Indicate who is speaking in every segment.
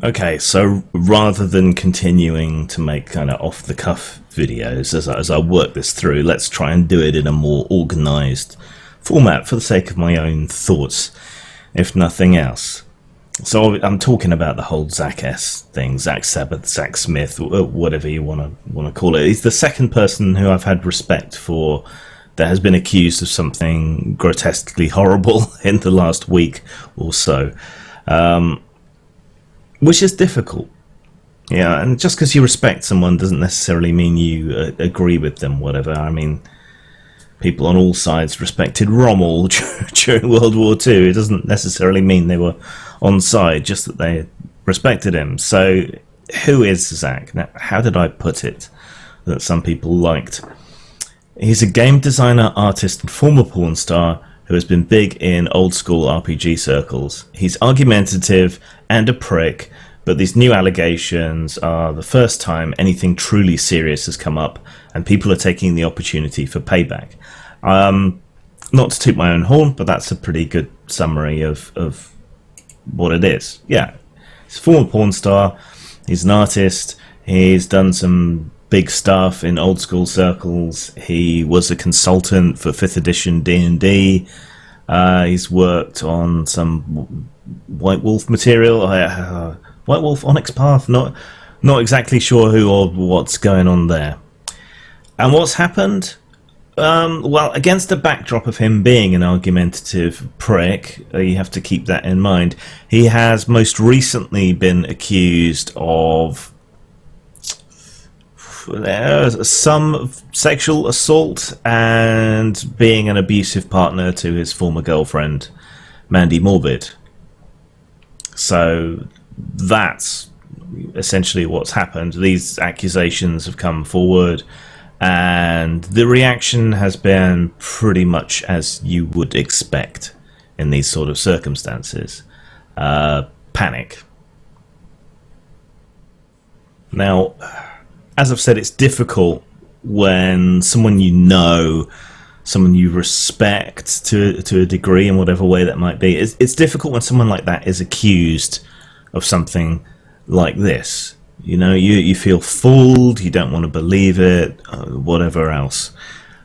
Speaker 1: Okay, so rather than continuing to make kind of off-the-cuff videos as I work this through, let's try and do it in a more organised format for the sake of my own thoughts, if nothing else. So I'm talking about the whole Zach S thing, Zach Sabbath, Zach Smith, whatever you want to call it. He's the second person who I've had respect for that has been accused of something grotesquely horrible in the last week or so. Which is difficult. Yeah, and just because you respect someone doesn't necessarily mean you agree with them, whatever. I mean, people on all sides respected Rommel during World War II. It doesn't necessarily mean they were on side, just that they respected him. So, who is Zach? Now, how did I put it that some people liked? He's a game designer, artist, and former porn star who has been big in old-school RPG circles. He's argumentative and a prick, but these new allegations are the first time anything truly serious has come up, and people are taking the opportunity for payback. Not to toot my own horn, but that's a pretty good summary of what it is. Yeah, he's a former porn star, he's an artist, he's done some big stuff in old school circles. He was a consultant for 5th edition D&D. He's worked on some White Wolf material. White Wolf Onyx Path. Not exactly sure who or what's going on there. And what's happened? Well, against the backdrop of him being an argumentative prick, you have to keep that in mind. He has most recently been accused of some sexual assault and being an abusive partner to his former girlfriend, Mandy Morbid. So that's essentially what's happened. These accusations have come forward, and the reaction has been pretty much as you would expect in these sort of circumstances. Panic. Now, as I've said, it's difficult when someone you know, someone you respect to a degree in whatever way that might be. It's difficult when someone like that is accused of something like this. You know, you feel fooled, you don't want to believe it, whatever else.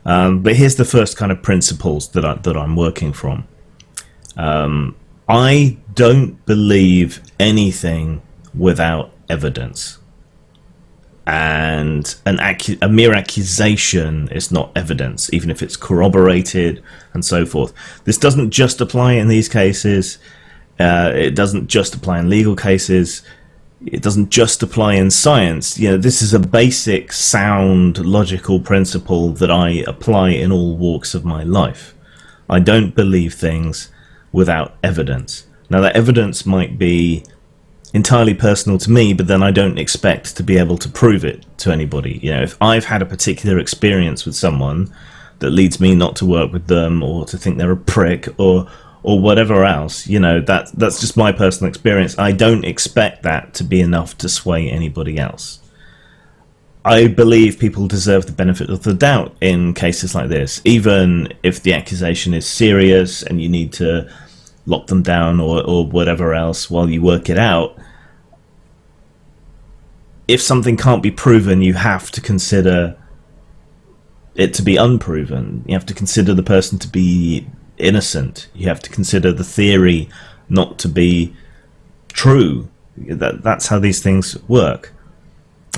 Speaker 1: But here's the first kind of principles that I'm working from. I don't believe anything without evidence. And a mere accusation is not evidence, even if it's corroborated and so forth. This doesn't just apply in these cases. It doesn't just apply in legal cases. It doesn't just apply in science. You know, this is a basic, sound, logical principle that I apply in all walks of my life. I don't believe things without evidence. Now, that evidence might be entirely personal to me, but then I don't expect to be able to prove it to anybody. You know, if I've had a particular experience with someone that leads me not to work with them or to think they're a prick or whatever else, you know, that's just my personal experience. I don't expect that to be enough to sway anybody else. I believe people deserve the benefit of the doubt in cases like this, even if the accusation is serious and you need to lock them down or whatever else while you work it out. If something can't be proven, you have to consider it to be unproven. You have to consider the person to be innocent. You have to consider the theory not to be true. That's how these things work.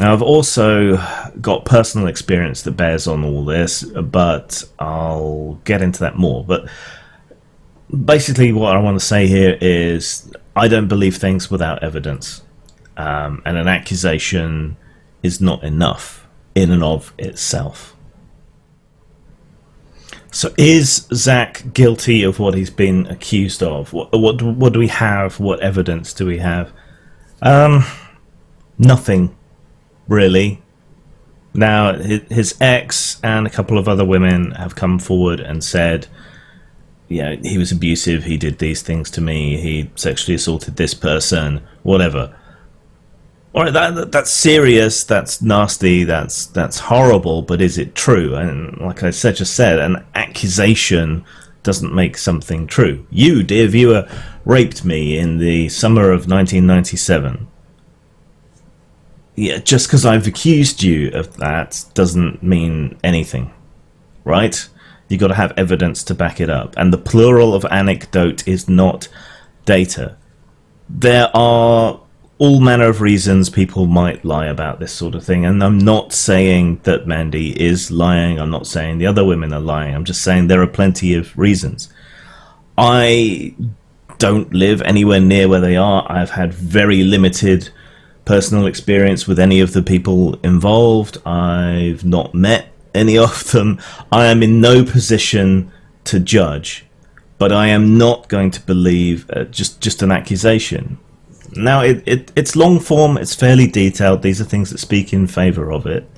Speaker 1: Now, I've also got personal experience that bears on all this, but I'll get into that more. But basically what I want to say here is I don't believe things without evidence, and an accusation is not enough in and of itself. So is Zach guilty of what he's been accused of? What do we have? What evidence do we have? Nothing, really. Now, his ex and a couple of other women have come forward and said, yeah, he was abusive, he did these things to me, he sexually assaulted this person, whatever. Alright, that's serious, that's nasty, that's horrible, but is it true? And like I just said, an accusation doesn't make something true. You, dear viewer, raped me in the summer of 1997. yeah, just because I've accused you of that doesn't mean anything, right? You've got to have evidence to back it up. And the plural of anecdote is not data. There are all manner of reasons people might lie about this sort of thing. And I'm not saying that Mandy is lying. I'm not saying the other women are lying. I'm just saying there are plenty of reasons. I don't live anywhere near where they are. I've had very limited personal experience with any of the people involved. I've not met any of them. I am in no position to judge, but I am not going to believe just an accusation. Now, it's long form, it's fairly detailed, these are things that speak in favour of it,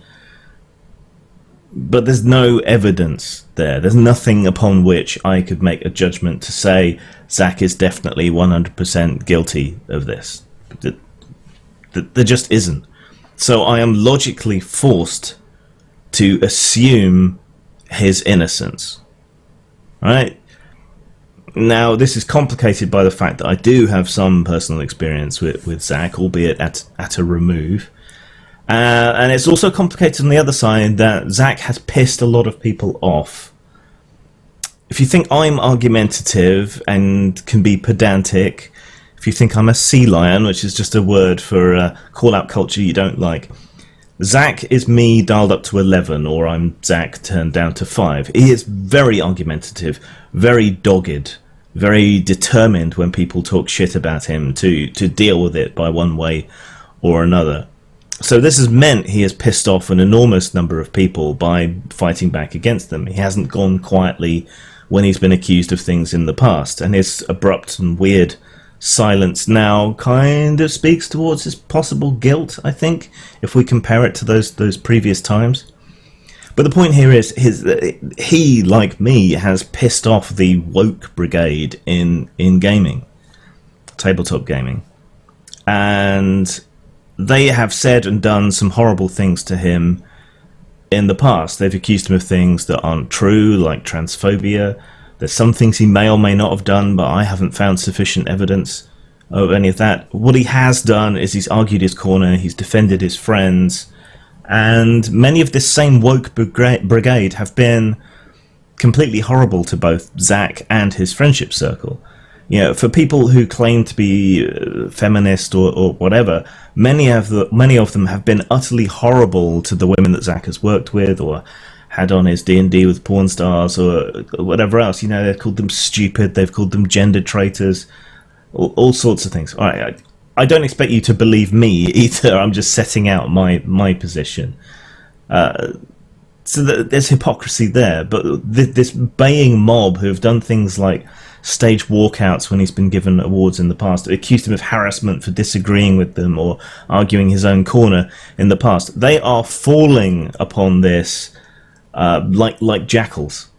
Speaker 1: but there's no evidence there. There's nothing upon which I could make a judgment to say Zach is definitely 100% guilty of this. There just isn't. So I am logically forced to assume his innocence. Right? Now, this is complicated by the fact that I do have some personal experience with Zach, albeit at a remove. And it's also complicated on the other side that Zach has pissed a lot of people off. If you think I'm argumentative and can be pedantic, if you think I'm a sea lion, which is just a word for call-out culture you don't like, Zach is me dialed up to 11, or I'm Zach turned down to 5. He is very argumentative, very dogged, very determined when people talk shit about him to deal with it by one way or another. So this has meant he has pissed off an enormous number of people by fighting back against them. He hasn't gone quietly when he's been accused of things in the past, and his abrupt and weird silence now kind of speaks towards his possible guilt, I think, if we compare it to those previous times. But the point here is he, like me, has pissed off the woke brigade in gaming, tabletop gaming, and they have said and done some horrible things to him in the past. They've accused him of things that aren't true, like transphobia. There's some things he may or may not have done, but I haven't found sufficient evidence of any of that. What he has done is he's argued his corner, he's defended his friends, and many of this same woke brigade have been completely horrible to both Zach and his friendship circle. You know, for people who claim to be feminist or whatever, many of them have been utterly horrible to the women that Zach has worked with or had on his D&D with porn stars or whatever else. You know, they've called them stupid, they've called them gender traitors, all sorts of things. All right, I don't expect you to believe me either. I'm just setting out my position. So there's hypocrisy there, but this baying mob who have done things like stage walkouts when he's been given awards in the past, accused him of harassment for disagreeing with them or arguing his own corner in the past, they are falling upon this like jackals.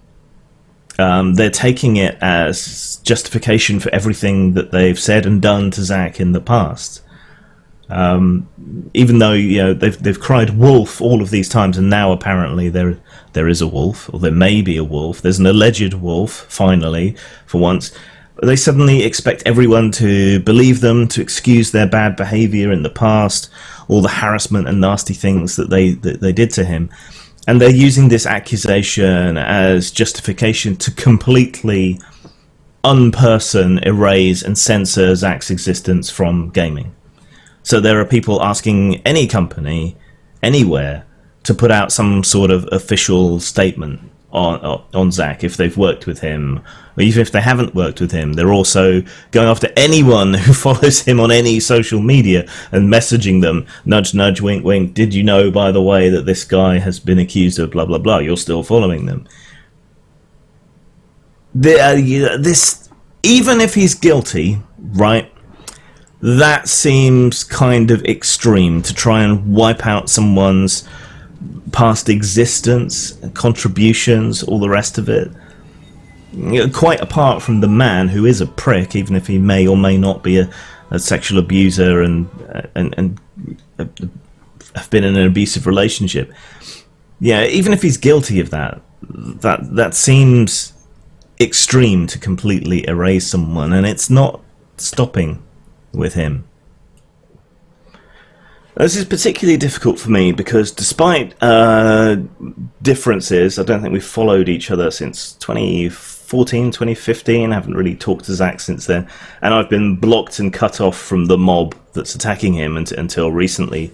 Speaker 1: They're taking it as justification for everything that they've said and done to Zach in the past. Even though, you know, they've cried wolf all of these times, and now apparently there is a wolf, or there may be a wolf. There's an alleged wolf, finally, for once. They suddenly expect everyone to believe them, to excuse their bad behaviour in the past, all the harassment and nasty things that they did to him. And they're using this accusation as justification to completely unperson, erase, and censor Zach's existence from gaming. So there are people asking any company, anywhere, to put out some sort of official statement on Zach if they've worked with him, or even if they haven't worked with him. They're also going after anyone who follows him on any social media and messaging them, nudge, nudge, wink, wink, did you know, by the way, that this guy has been accused of blah, blah, blah, you're still following them. This, even if he's guilty, right, that seems kind of extreme, to try and wipe out someone's past existence, contributions, all the rest of it. You know, quite apart from the man, who is a prick, even if he may or may not be a sexual abuser and have been in an abusive relationship. Yeah, even if he's guilty of that seems extreme to completely erase someone, and it's not stopping with him. This is particularly difficult for me because despite differences, I don't think we've followed each other since 2014, 2015. I haven't really talked to Zach since then. And I've been blocked and cut off from the mob that's attacking him until recently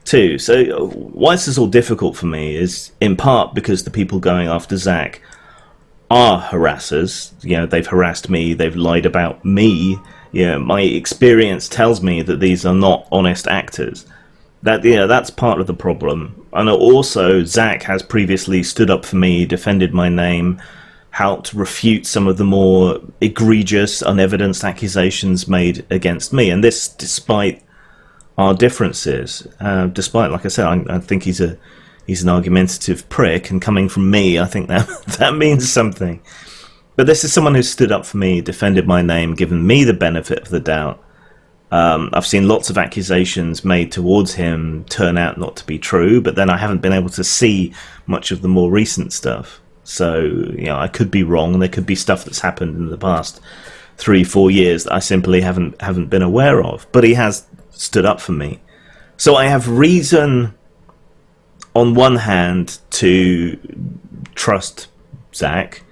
Speaker 1: too. So why this is all difficult for me is in part because the people going after Zach are harassers. You know, they've harassed me, they've lied about me. Yeah, my experience tells me that these are not honest actors. That's part of the problem. And also, Zach has previously stood up for me, defended my name, helped refute some of the more egregious, unevidenced accusations made against me. And this, despite our differences, despite, like I said, I think he's an argumentative prick, and coming from me, I think that means something. But this is someone who stood up for me, defended my name, given me the benefit of the doubt. I've seen lots of accusations made towards him turn out not to be true, but then I haven't been able to see much of the more recent stuff. So, you know, I could be wrong. There could be stuff that's happened in the past 3-4 years that I simply haven't been aware of. But he has stood up for me. So I have reason, on one hand, to trust Zach,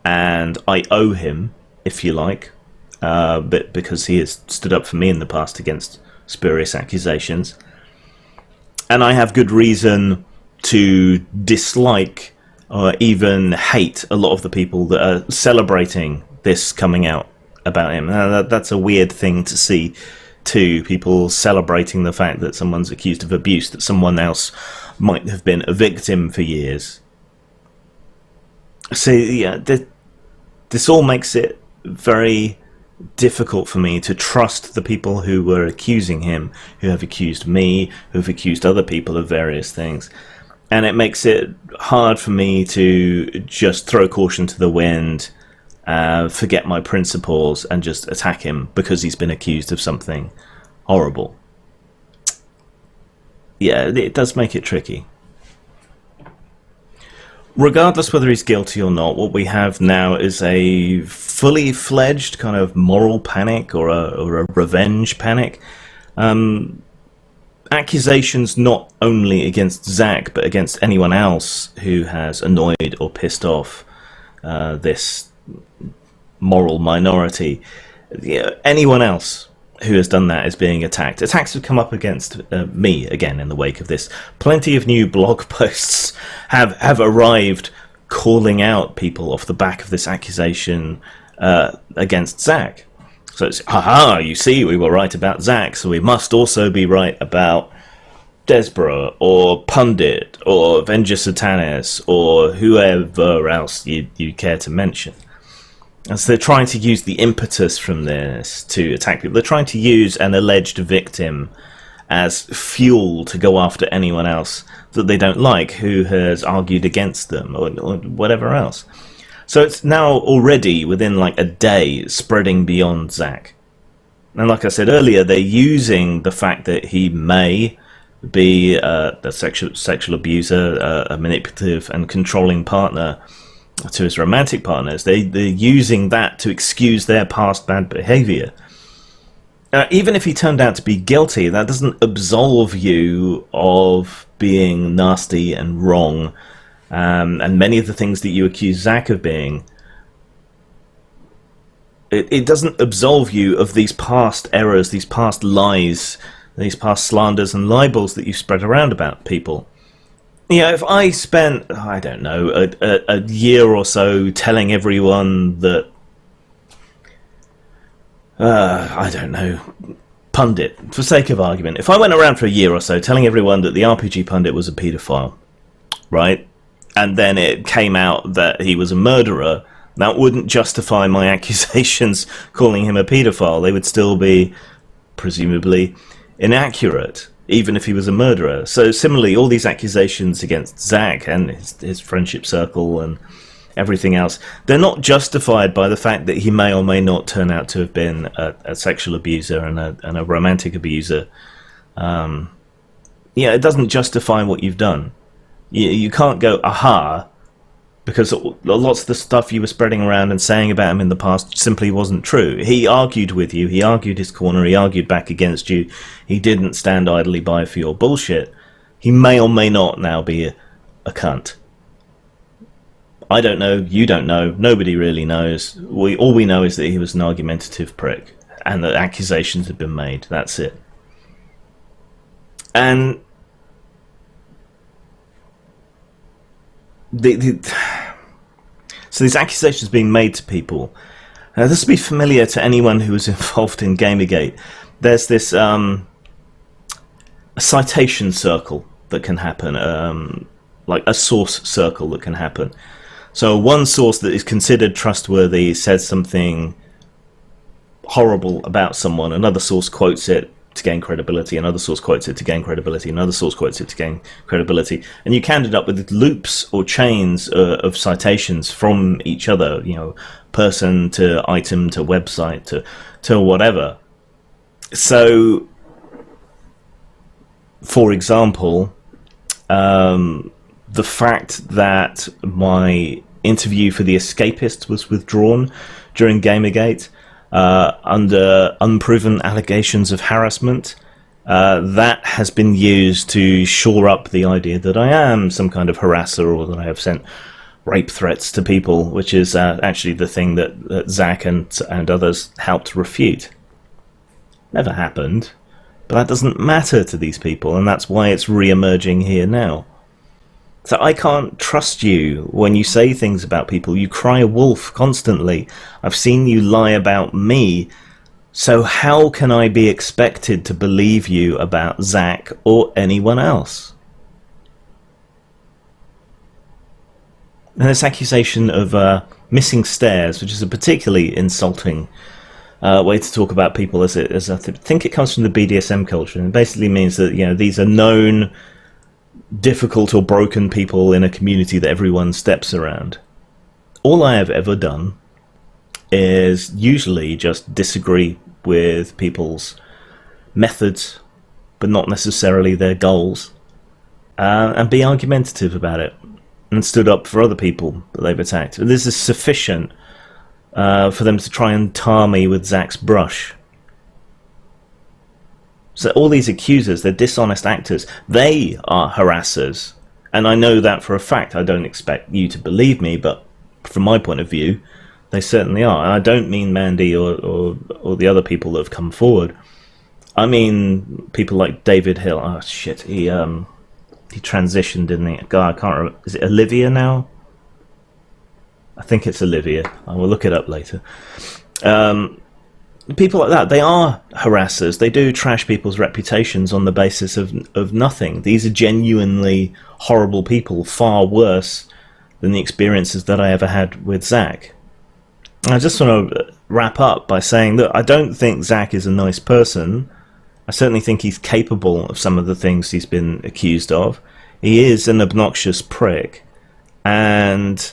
Speaker 1: and I owe him, if you like, but because he has stood up for me in the past against spurious accusations. And I have good reason to dislike or even hate a lot of the people that are celebrating this coming out about him. That's a weird thing to see, too, people celebrating the fact that someone's accused of abuse, that someone else might have been a victim for years. So, yeah, this all makes it very difficult for me to trust the people who were accusing him, who have accused me, who have accused other people of various things. And it makes it hard for me to just throw caution to the wind, forget my principles, and just attack him because he's been accused of something horrible. Yeah, it does make it tricky. Regardless whether he's guilty or not, what we have now is a fully fledged kind of moral panic or a revenge panic. Accusations not only against Zach, but against anyone else who has annoyed or pissed off this moral minority. Anyone else who has done that is being attacked. Attacks have come up against me again in the wake of this. Plenty of new blog posts have arrived calling out people off the back of this accusation against Zach. So it's, haha, you see, we were right about Zach, so we must also be right about Desborough, or Pundit, or Avenger Satanis, or whoever else you care to mention. And so they're trying to use the impetus from this to attack people. They're trying to use an alleged victim as fuel to go after anyone else that they don't like, who has argued against them, or whatever else. So it's now already, within like a day, spreading beyond Zach. And like I said earlier, they're using the fact that he may be a sexual abuser, a manipulative and controlling partner to his romantic partners. They're using that to excuse their past bad behavior. Even if he turned out to be guilty, that doesn't absolve you of being nasty and wrong, and many of the things that you accuse Zach of being. It doesn't absolve you of these past errors, these past lies, these past slanders and libels that you spread around about people. Yeah, if I spent, I don't know, a year or so telling everyone that, I don't know, Pundit, for sake of argument, if I went around for a year or so telling everyone that the RPG Pundit was a paedophile, right, and then it came out that he was a murderer, that wouldn't justify my accusations calling him a paedophile. They would still be, presumably, inaccurate, even if he was a murderer. So similarly, all these accusations against Zach and his friendship circle and everything else, they're not justified by the fact that he may or may not turn out to have been a sexual abuser and a romantic abuser. It doesn't justify what you've done. You can't go, aha, because lots of the stuff you were spreading around and saying about him in the past simply wasn't true. He argued with you, he argued his corner, he argued back against you, he didn't stand idly by for your bullshit. He may or may not now be a cunt. I don't know, you don't know, nobody really knows. All we know is that he was an argumentative prick, and that accusations have been made. That's it. And so these accusations being made to people, this will be familiar to anyone who was involved in Gamergate. There's this a citation circle that can happen, like a source circle that can happen. So one source that is considered trustworthy says something horrible about someone, another source quotes it to gain credibility, another source quotes it to gain credibility, another source quotes it to gain credibility, and you can end up with loops or chains of citations from each other, you know, person to item to website to whatever. So, for example, the fact that my interview for The Escapist was withdrawn during Gamergate under unproven allegations of harassment, that has been used to shore up the idea that I am some kind of harasser, or that I have sent rape threats to people, which is actually the thing that Zach and others helped refute. Never happened, but that doesn't matter to these people, and that's why it's re-emerging here now. So I can't trust you when you say things about people. You cry wolf constantly. I've seen you lie about me. So how can I be expected to believe you about Zach or anyone else? And this accusation of missing stairs, which is a particularly insulting way to talk about people, as I think it comes from the BDSM culture, and it basically means that, you know, these are known difficult or broken people in a community that everyone steps around. All I have ever done is usually just disagree with people's methods, but not necessarily their goals, and be argumentative about it, and stood up for other people that they've attacked. This is sufficient for them to try and tar me with Zach's brush. So all these accusers, they're dishonest actors. They are harassers. And I know that for a fact. I don't expect you to believe me, but from my point of view, they certainly are. And I don't mean Mandy or the other people that have come forward. I mean people like David Hill. Oh, shit. He transitioned, didn't he? God, I can't remember. Is it Olivia now? I think it's Olivia. I will look it up later. People like that, they are harassers. They do trash people's reputations on the basis of nothing. These are genuinely horrible people, far worse than the experiences that I ever had with Zach. I just want to wrap up by saying that I don't think Zach is a nice person. I certainly think he's capable of some of the things he's been accused of. He is an obnoxious prick. And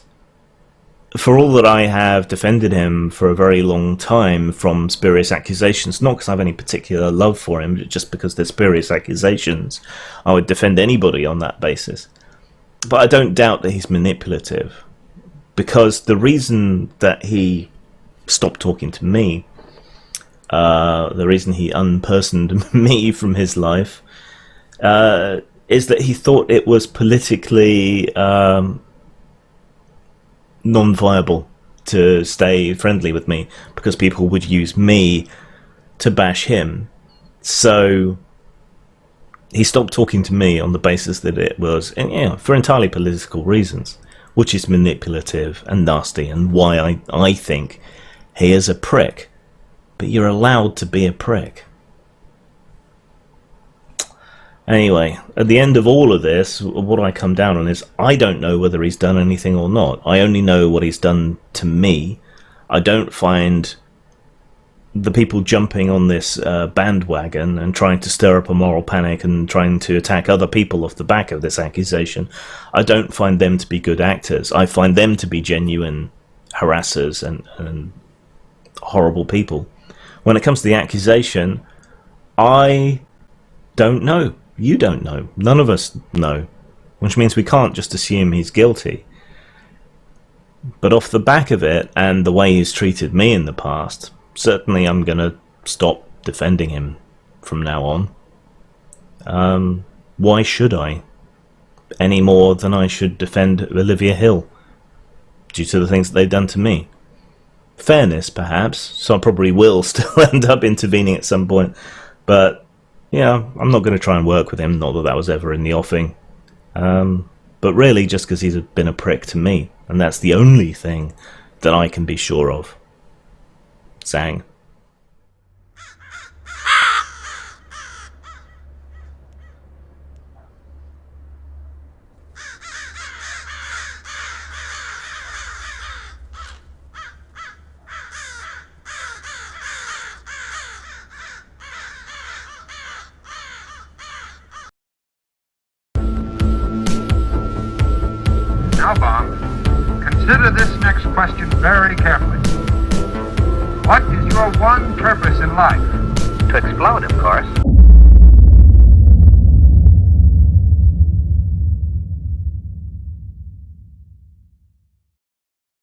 Speaker 1: for all that I have defended him for a very long time from spurious accusations, not because I have any particular love for him, but just because they're spurious accusations, I would defend anybody on that basis. But I don't doubt that he's manipulative, because the reason that he stopped talking to me, the reason he unpersoned me from his life, is that he thought it was politically non-viable to stay friendly with me, because people would use me to bash him. So he stopped talking to me on the basis that it was, for entirely political reasons, which is manipulative and nasty, and why I think he is a prick. But you're allowed to be a prick. Anyway, at the end of all of this, what I come down on is I don't know whether he's done anything or not. I only know what he's done to me. I don't find the people jumping on this bandwagon and trying to stir up a moral panic and trying to attack other people off the back of this accusation, I don't find them to be good actors. I find them to be genuine harassers and horrible people. When it comes to the accusation, I don't know. You don't know. None of us know. Which means we can't just assume he's guilty. But off the back of it, and the way he's treated me in the past, certainly I'm going to stop defending him from now on. Why should I? Any more than I should defend Olivia Hill, due to the things that they've done to me. Fairness, perhaps, so I probably will still end up intervening at some point. But, yeah, I'm not going to try and work with him, not that that was ever in the offing. But really, just because he's been a prick to me, and that's the only thing that I can be sure of. Zang.
Speaker 2: Now, Bob, consider this next question very carefully. What is your one purpose in life?
Speaker 3: To explode, of course.